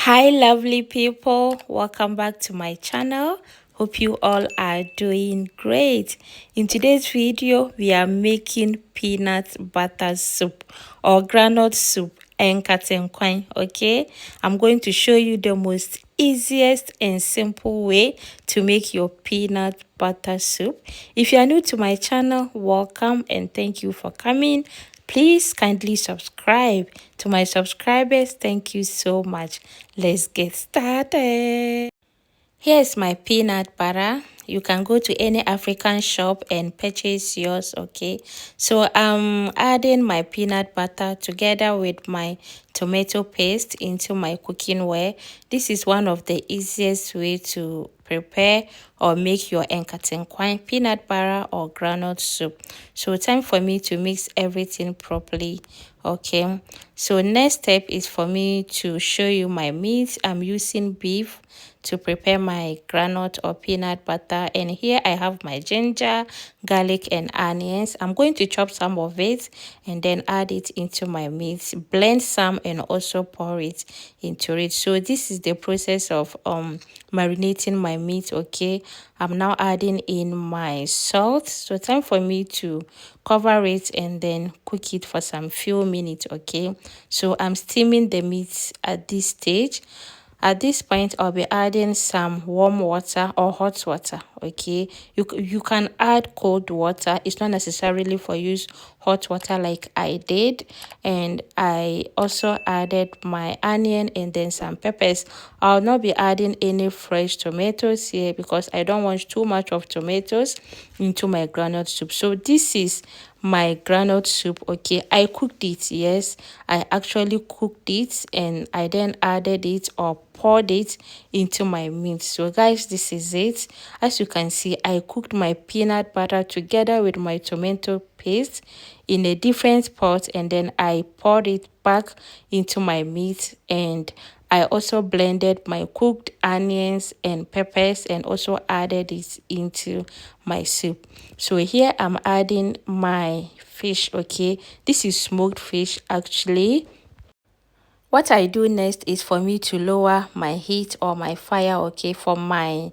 Hi lovely people, welcome back to my channel. Hope you all are doing great. In today's video we are making peanut butter soup or groundnut soup and katenkwan. Okay, I'm going to show you the most easiest and simple way to make your peanut butter soup. If you are new to my channel, welcome and thank you for coming. Please kindly subscribe. To my subscribers, thank you so much. Let's get started. Here's my peanut butter. You can go to any African shop and purchase yours, okay? So I'm adding my peanut butter together with my tomato paste into my cooking ware. This is one of the easiest way to prepare or make your enkatenkwan peanut butter or groundnut soup. So time for me to mix everything properly. Okay, so next step is for me to show you my meat. I'm using beef to prepare my groundnut or peanut butter, and here I have my ginger, garlic and onions. I'm going to chop some of it and then add it into my meat, blend some and also pour it into it. So this is the process of marinating my meat. Okay, I'm now adding in my salt. So time for me to cover it and then cook it for some few minutes. Okay, so I'm steaming the meat at this stage. At this point, I'll be adding some warm water or hot water. Okay, you can add cold water. It's not necessarily for use hot water like I did. And I also added my onion and then some peppers. I'll not be adding any fresh tomatoes here because I don't want too much of tomatoes into my groundnut soup. So this is my groundnut soup. Okay, I cooked it. Yes, I actually cooked it and I then added it or poured it into my meat. So guys, this is it. As you can see, I cooked my peanut butter together with my tomato paste in a different pot and then I poured it back into my meat, and I also blended my cooked onions and peppers and also added it into my soup. So here I'm adding my fish. Okay, this is smoked fish actually. What I do next is for me to lower my heat or my fire, okay, for my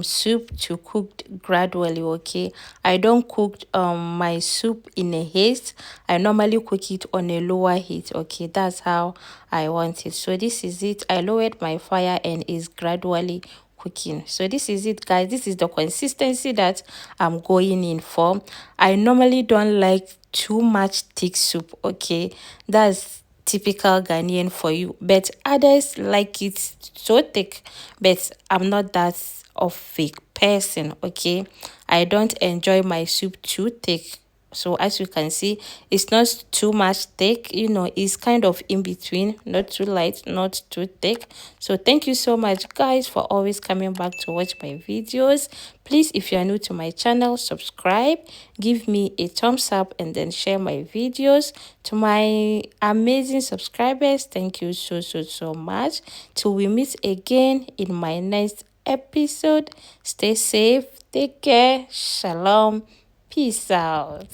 soup to cook gradually. Okay, I don't cook my soup in a haste. I normally cook it on a lower heat. Okay, that's how I want it. So this is it. I lowered my fire and is gradually cooking. So this is it, guys. This is the consistency that I'm going in for. I normally don't like too much thick soup. Okay, that's typical Ghanaian for you, but others like it so thick, but I'm not that of a person. Okay, I don't enjoy my soup too thick. So as you can see, it's not too much thick, you know, it's kind of in between, not too light, not too thick. So thank you so much guys for always coming back to watch my videos. Please, if you are new to my channel, subscribe, give me a thumbs up and then share my videos. To my amazing subscribers, thank you so much. Till we meet again in my next episode, stay safe, take care, shalom, peace out.